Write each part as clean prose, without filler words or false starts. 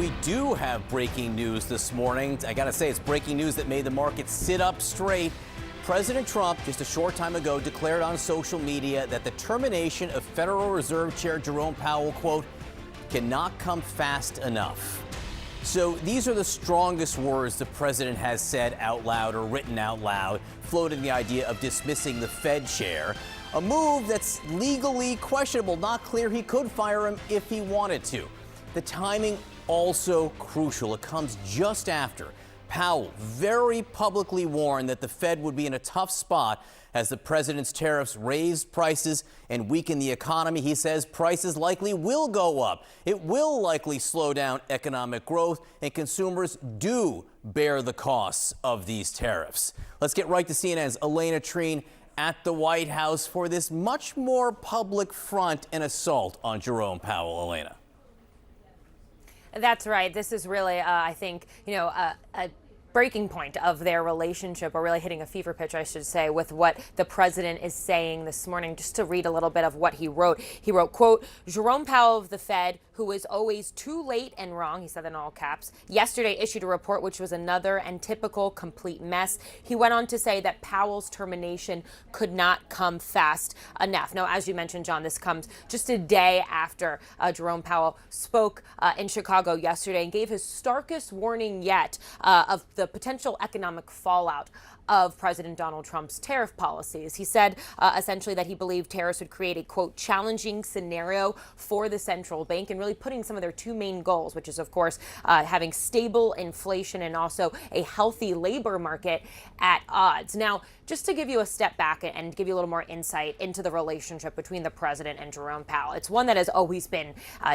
we do have breaking news this morning. I gotta say, it's breaking news that made the market sit up straight. President Trump, just a short time ago, declared on social media that the termination of Federal Reserve Chair Jerome Powell, quote, cannot come fast enough. So these are the strongest words the president has said out loud or written out loud, floating the idea of dismissing the Fed chair. A move that's legally questionable, not clear he could fire him if he wanted to. The timing also crucial. It comes just after Powell very publicly warned that the Fed would be in a tough spot as the president's tariffs raised prices and weaken the economy. He says prices likely will go up. It will likely slow down economic growth, and consumers do bear the costs of these tariffs. Let's get right to CNN's Elena Treen at the White House for this much more public front and assault on Jerome Powell. Elena. That's right. This is really, I think, a breaking point of their relationship, or really hitting a fever pitch, I should say, with what the president is saying this morning. Just to read a little bit of what he wrote. He wrote, quote, Jerome Powell of the Fed, who is always too late and wrong, he said in all caps, yesterday issued a report which was another and typical complete mess. He went on to say that Powell's termination could not come fast enough. Now, as you mentioned, John, this comes just a day after Jerome Powell spoke in Chicago yesterday and gave his starkest warning yet of the potential economic fallout of President Donald Trump's tariff policies. He said essentially that he believed tariffs would create a, quote, challenging scenario for the central bank, and really putting some of their two main goals, which is, of course, having stable inflation and also a healthy labor market, at odds. Now, just to give you a step back and give you a little more insight into the relationship between the president and Jerome Powell, it's one that has always been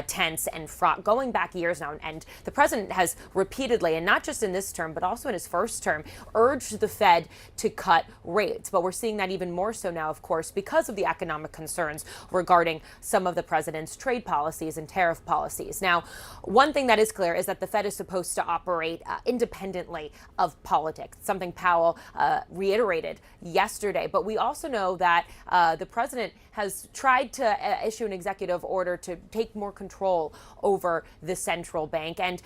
tense and fraught going back years now. And the president has repeatedly, and not just in this term, but also in his first term, urged the Fed to cut rates. But we're seeing that even more so now, of course, because of the economic concerns regarding some of the president's trade policies and tariff policies. Now, one thing that is clear is that the Fed is supposed to operate independently of politics, something Powell reiterated yesterday. But we also know that the president has tried to issue an executive order to take more control over the central bank. And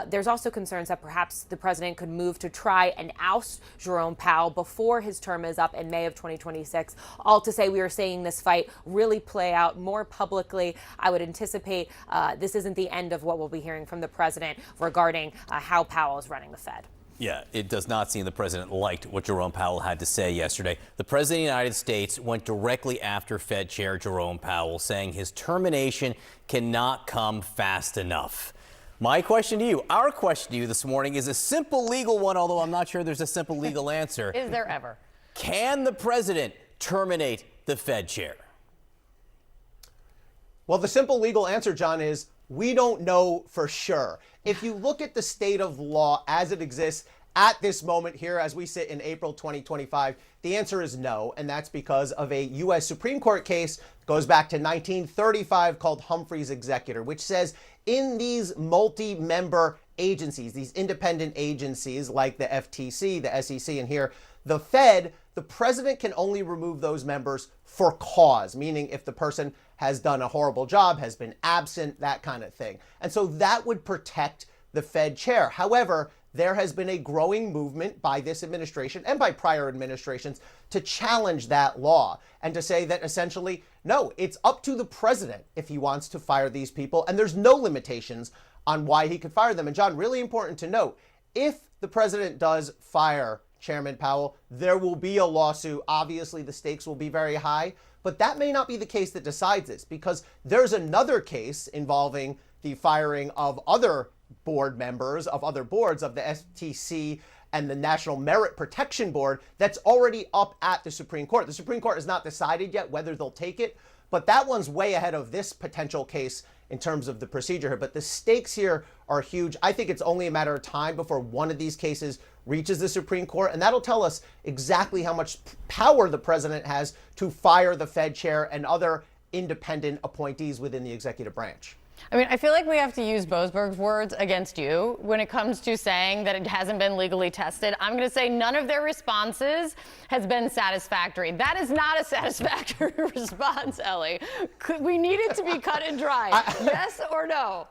there's also concerns that perhaps the president could move to try and oust Jerome Powell before his term is up in May of 2026. All to say, we are seeing this fight really play out more publicly. I would anticipate this isn't the end of what we'll be hearing from the president regarding how Powell is running the Fed. Yeah, it does not seem the president liked what Jerome Powell had to say yesterday. The president of the United States went directly after Fed Chair Jerome Powell, saying his termination cannot come fast enough. My question to you, our question to you this morning, is a simple legal one, although I'm not sure there's a simple legal answer. Is there ever? Can the president terminate the Fed chair? Well, the simple legal answer, John, is we don't know for sure. If you look at the state of law as it exists at this moment here, as we sit in April 2025, the answer is no. And that's because of a U.S. Supreme Court case that goes back to 1935 called Humphrey's Executor, which says in these multi-member agencies, these independent agencies like the FTC, the SEC, and here the Fed, the president can only remove those members for cause, meaning if the person has done a horrible job, has been absent, that kind of thing. And so that would protect the Fed chair. However, there has been a growing movement by this administration and by prior administrations to challenge that law and to say that essentially, no, it's up to the president if he wants to fire these people, and there's no limitations on why he could fire them. And John, really important to note, if the president does fire Chairman Powell, there will be a lawsuit. Obviously, the stakes will be very high, but that may not be the case that decides this, because there's another case involving the firing of other board members of other boards of the FTC and the National Merit Protection Board that's already up at the Supreme Court. The Supreme Court has not decided yet whether they'll take it, but that one's way ahead of this potential case in terms of the procedure here. But the stakes here are huge. I think it's only a matter of time before one of these cases reaches the Supreme Court, and that'll tell us exactly how much power the president has to fire the Fed chair and other independent appointees within the executive branch. I mean, I feel like we have to use Boasberg's words against you when it comes to saying that it hasn't been legally tested. I'm going to say none of their responses has been satisfactory. That is not a satisfactory response, Ellie. We need it to be cut and dry. Yes or no?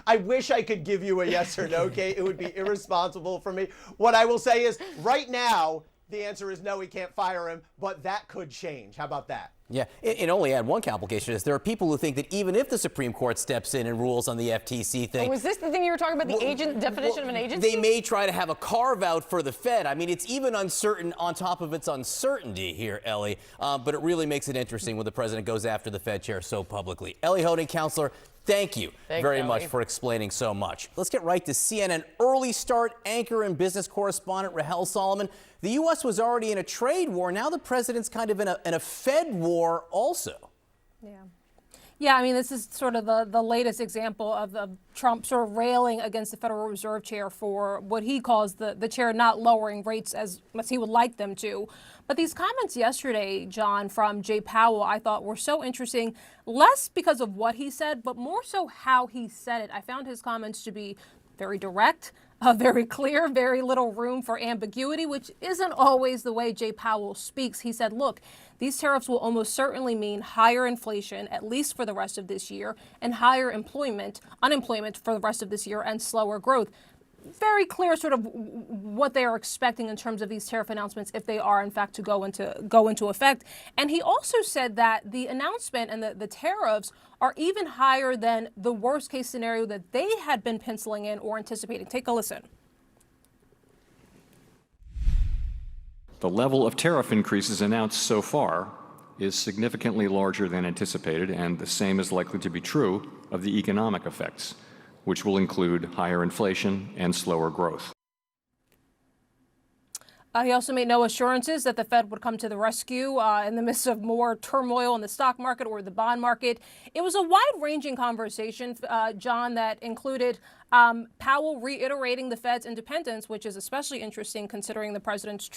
I wish I could give you a yes or no, Kate. It would be irresponsible for me. What I will say is, right now, the answer is no, we can't fire him, but that could change. How about that? Yeah, it only add one complication is there are people who think that even if the Supreme Court steps in and rules on the FTC thing. Oh, was this the thing you were talking about, the definition of an agency? They may try to have a carve out for the Fed. I mean, it's even uncertain on top of its uncertainty here, Ellie. But it really makes it interesting when the president goes after the Fed chair so publicly. Ellie Holding, counselor, thank you very much for explaining so much. Let's get right to CNN early start anchor and business correspondent Rahel Solomon. The U.S. was already in a trade war. Now the president's kind of in a Fed war also. Yeah, I mean, this is sort of the latest example of Trump sort of railing against the Federal Reserve Chair for what he calls the chair not lowering rates as he would like them to. But these comments yesterday, John, from Jay Powell, I thought were so interesting, less because of what he said, but more so how he said it. I found his comments to be very direct, very clear, very little room for ambiguity, which isn't always the way Jay Powell speaks. He said, look, these tariffs will almost certainly mean higher inflation, at least for the rest of this year, and higher unemployment for the rest of this year and slower growth. Very clear sort of what they are expecting in terms of these tariff announcements if they are in fact to go into effect. And he also said that the announcement and the tariffs are even higher than the worst case scenario that they had been penciling in or anticipating. Take a listen. The level of tariff increases announced so far is significantly larger than anticipated, and the same is likely to be true of the economic effects, which will include higher inflation and slower growth. He also made no assurances that the Fed would come to the rescue in the midst of more turmoil in the stock market or the bond market. It was a wide-ranging conversation, John, that included Powell reiterating the Fed's independence, which is especially interesting considering the president's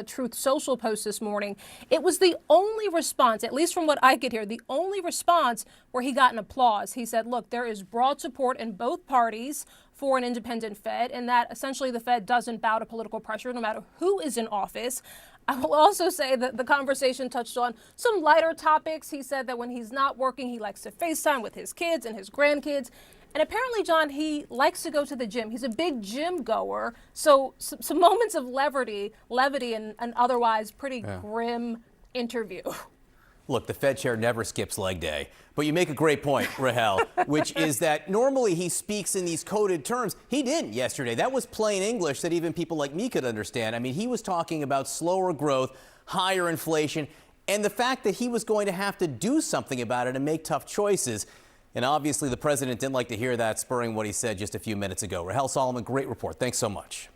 Truth Social post this morning. It was the only response, at least from what I could hear, the only response where he got an applause. He said, look, there is broad support in both parties for an independent Fed, and that essentially the Fed doesn't bow to political pressure no matter who is in office. I will also say that the conversation touched on some lighter topics. He said that when he's not working, he likes to FaceTime with his kids and his grandkids. And apparently, John, he likes to go to the gym. He's a big gym goer. So some moments of levity and otherwise pretty grim interview. Look, the Fed chair never skips leg day. But you make a great point, Rahel, which is that normally he speaks in these coded terms. He didn't yesterday. That was plain English that even people like me could understand. I mean, he was talking about slower growth, higher inflation, and the fact that he was going to have to do something about it and make tough choices. And obviously the president didn't like to hear that, spurring what he said just a few minutes ago. Rahel Solomon, great report. Thanks so much.